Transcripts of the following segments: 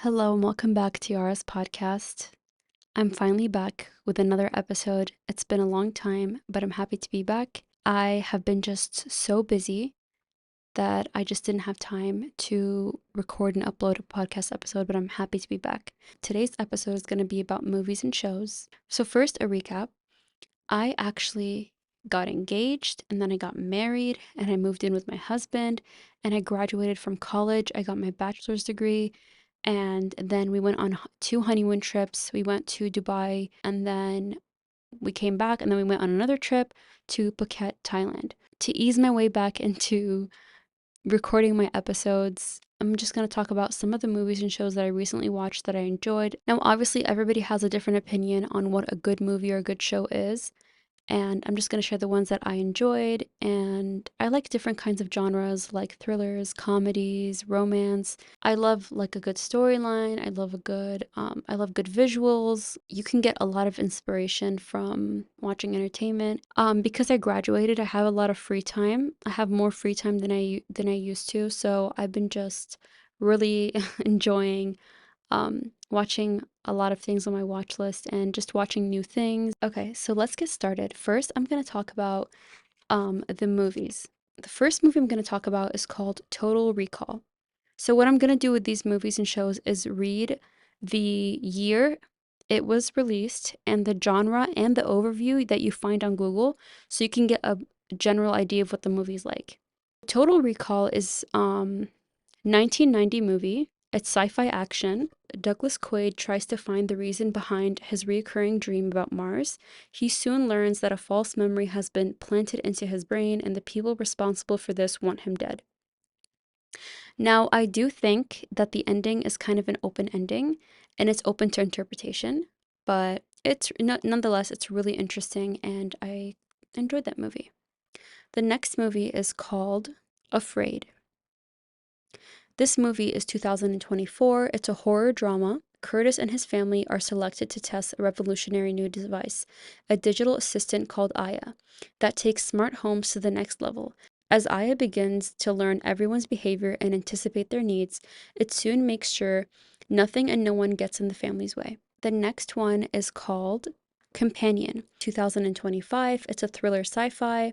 Hello and welcome back to Yara's podcast. I'm finally back with another episode. It's been a long time, but I'm happy to be back. I have been just so busy that I just didn't have time to record and upload a podcast episode, but I'm happy to be back. Today's episode is going to be about movies and shows. So, first, a recap. I actually got engaged and then I got married and I moved in with my husband and I graduated from college. I got my bachelor's degree and then we went on two honeymoon trips. We went to Dubai and then we came back and then we went on another trip to Phuket, Thailand. To ease my way back into recording my episodes, I'm just going to talk about some of the movies and shows that I recently watched that I enjoyed. Now, obviously, everybody has a different opinion on what a good movie or a good show is, and I'm just going to share the ones that I enjoyed. And I like different kinds of genres like thrillers, comedies, romance. I love like a good storyline. I love good visuals. You can get a lot of inspiration from watching entertainment. Because I graduated, I have a lot of free time. I have more free time than I used to, so I've been just really enjoying watching a lot of things on my watch list and just watching new things. Okay, so let's get started. First, I'm going to talk about the movies. The first movie I'm going to talk about is called Total Recall. So, what I'm going to do with these movies and shows is read the year it was released and the genre and the overview that you find on Google so you can get a general idea of what the movie's like. Total Recall is 1990 movie. It's sci-fi action. Douglas Quaid tries to find the reason behind his recurring dream about Mars. He soon learns that a false memory has been planted into his brain and the people responsible for this want him dead. Now, I do think that the ending is kind of an open ending and it's open to interpretation, but nonetheless, it's really interesting and I enjoyed that movie. The next movie is called Afraid. This movie is 2024. It's a horror drama. Curtis and his family are selected to test a revolutionary new device, a digital assistant called Aya, that takes smart homes to the next level. As Aya begins to learn everyone's behavior and anticipate their needs, it soon makes sure nothing and no one gets in the family's way. The next one is called Companion, 2025. It's a thriller sci fi.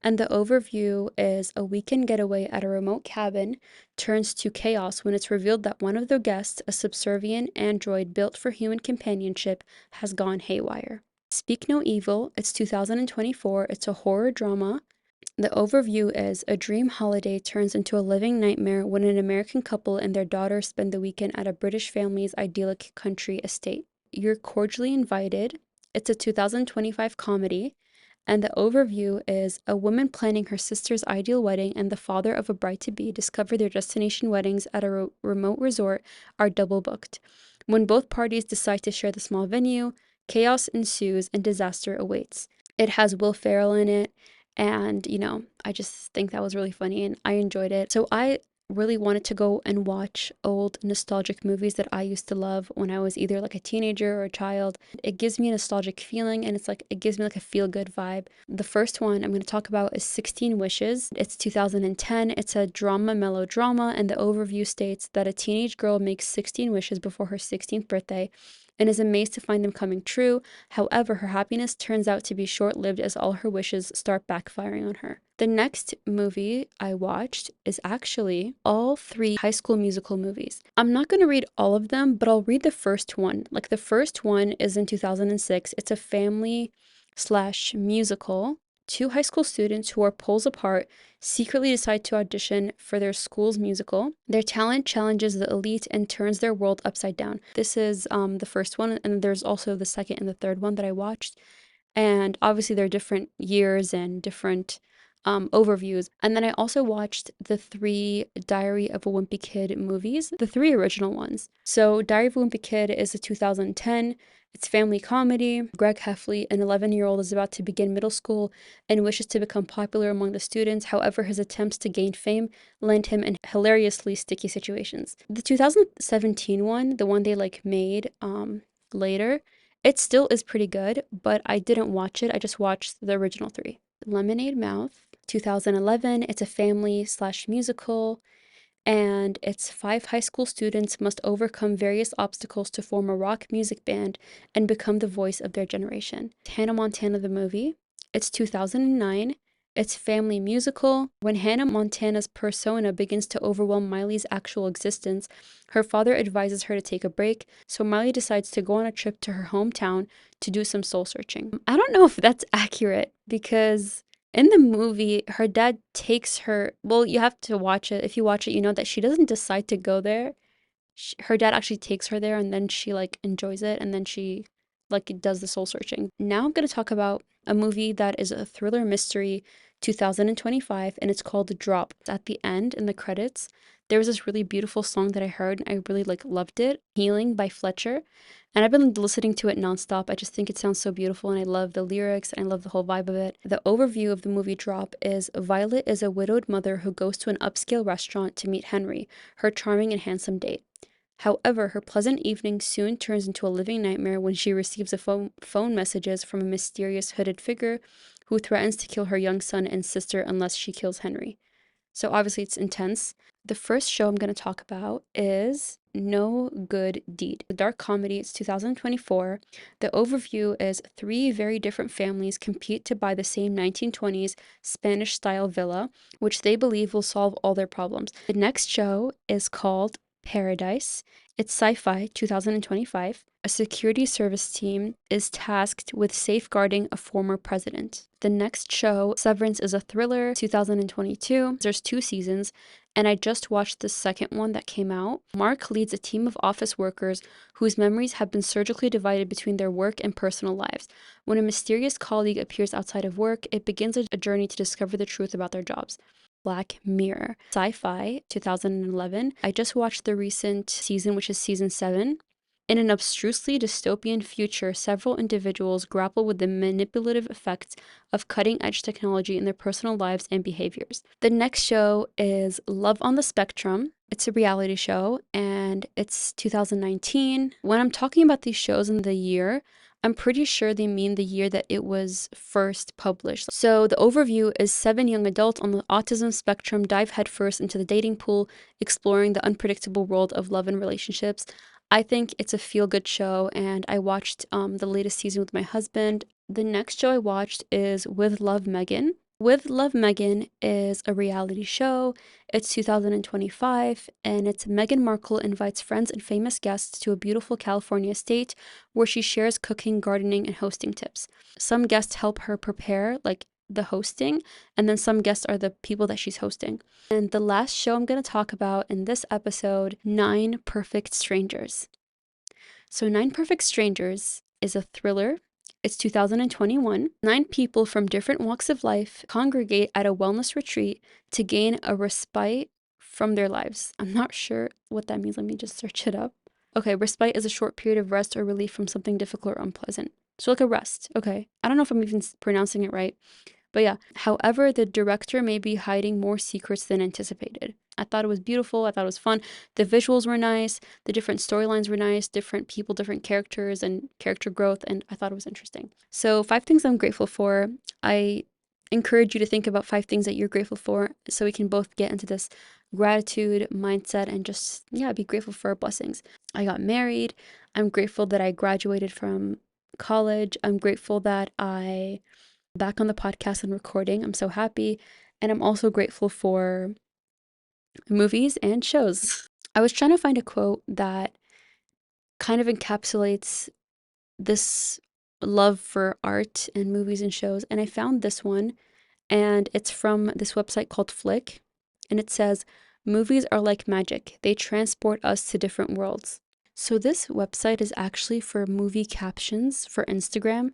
And the overview is a weekend getaway at a remote cabin turns to chaos when it's revealed that one of the guests, a subservient android built for human companionship, has gone haywire. Speak No Evil, it's 2024, it's a horror drama. The overview is a dream holiday turns into a living nightmare when an American couple and their daughter spend the weekend at a British family's idyllic country estate. You're cordially invited. It's a 2025 comedy. And the overview is a woman planning her sister's ideal wedding and the father of a bride to be discover their destination weddings at a remote resort are double booked. When both parties decide to share the small venue, chaos ensues and disaster awaits. It has Will Ferrell in it, and I just think that was really funny and I enjoyed it. So I really wanted to go and watch old nostalgic movies that I used to love when I was either like a teenager or a child. It gives me a nostalgic feeling and it gives me like a feel good vibe. The first one I'm going to talk about is 16 Wishes. It's 2010. It's a drama melodrama, and the overview states that a teenage girl makes 16 wishes before her 16th birthday and is amazed to find them coming true. However, her happiness turns out to be short lived as all her wishes start backfiring on her. The next movie I watched is actually all three High School Musical movies. I'm not going to read all of them, but I'll read the first one. Like the first one is in 2006. It's a family slash musical. Two high school students who are poles apart secretly decide to audition for their school's musical. Their talent challenges the elite and turns their world upside down. This is the first one, and there's also the second and the third one that I watched. And obviously, there are different years and different overviews. And then I also watched the three Diary of a Wimpy Kid movies, the three original ones. So, Diary of a Wimpy Kid is a 2010. It's family comedy. Greg Heffley, an 11-year-old, is about to begin middle school and wishes to become popular among the students. However, his attempts to gain fame land him in hilariously sticky situations. The 2017 one, the one they like made later, it still is pretty good, but I didn't watch it. I just watched the original three. Lemonade Mouth, 2011. It's a family slash musical. And it's five high school students must overcome various obstacles to form a rock music band and become the voice of their generation. Hannah Montana the movie. It's 2009. It's family musical. When Hannah Montana's persona begins to overwhelm Miley's actual existence, her father advises her to take a break, so Miley decides to go on a trip to her hometown to do some soul searching. I don't know if that's accurate because in the movie, her dad takes her. Well, you have to watch it. If you watch it, you know that she doesn't decide to go there. Her dad actually takes her there, and then she like enjoys it, and then she like does the soul searching. Now I'm gonna talk about a movie that is a thriller mystery, 2025, and it's called Drop. At the end in the credits, there was this really beautiful song that I heard, and I really like loved it. Healing by Fletcher. And I've been listening to it nonstop. I just think it sounds so beautiful, and I love the lyrics, and I love the whole vibe of it. The overview of the movie Drop is Violet is a widowed mother who goes to an upscale restaurant to meet Henry, her charming and handsome date. However, her pleasant evening soon turns into a living nightmare when she receives phone messages from a mysterious hooded figure who threatens to kill her young son and sister unless she kills Henry. So obviously it's intense. The first show I'm going to talk about is No Good Deed, a dark comedy. It's 2024. The overview is three very different families compete to buy the same 1920s Spanish style villa, which they believe will solve all their problems. The next show is called Paradise. It's sci fi 2025. A security service team is tasked with safeguarding a former president. The next show, Severance, is a thriller 2022. There's 2 seasons, and I just watched the second one that came out. Mark leads a team of office workers whose memories have been surgically divided between their work and personal lives. When a mysterious colleague appears outside of work, it begins a journey to discover the truth about their jobs. Black Mirror, sci-fi 2011. I just watched the recent season, which is season 7. In an abstrusely dystopian future, several individuals grapple with the manipulative effects of cutting-edge technology in their personal lives and behaviors. The next show is Love on the Spectrum. It's a reality show, and it's 2019. When I'm talking about these shows in the year, I'm pretty sure they mean the year that it was first published. So the overview is 7 young adults on the autism spectrum dive headfirst into the dating pool, exploring the unpredictable world of love and relationships. I think it's a feel-good show, and I watched the latest season with my husband. The next show I watched is With Love, Megan. With Love, Megan is a reality show. It's 2025, and it's Meghan Markle invites friends and famous guests to a beautiful California estate where she shares cooking, gardening, and hosting tips. Some guests help her prepare, like the hosting, and then some guests are the people that she's hosting. And the last show I'm going to talk about in this episode, 9 Perfect Strangers. So, 9 Perfect Strangers is a thriller. It's 2021. 9 people from different walks of life congregate at a wellness retreat to gain a respite from their lives. I'm not sure what that means. Let me just search it up. Okay, respite is a short period of rest or relief from something difficult or unpleasant. So, like a rest. Okay. I don't know if I'm even pronouncing it right. But yeah, however, the director may be hiding more secrets than anticipated. I thought it was beautiful. I thought it was fun. The visuals were nice. The different storylines were nice. Different people, different characters, and character growth. And I thought it was interesting. So, 5 things I'm grateful for. I encourage you to think about 5 things that you're grateful for so we can both get into this gratitude mindset and just, yeah, be grateful for our blessings. I got married. I'm grateful that I graduated from college. I'm grateful that I back on the podcast and recording. I'm so happy. And I'm also grateful for movies and shows. I was trying to find a quote that kind of encapsulates this love for art and movies and shows. And I found this one, and it's from this website called Flick. And it says, "Movies are like magic, they transport us to different worlds." So this website is actually for movie captions for Instagram.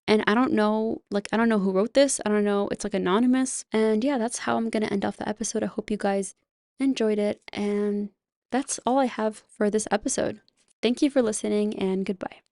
And I don't know who wrote this. I don't know. It's like anonymous. And yeah, that's how I'm going to end off the episode. I hope you guys enjoyed it. And that's all I have for this episode. Thank you for listening, and goodbye.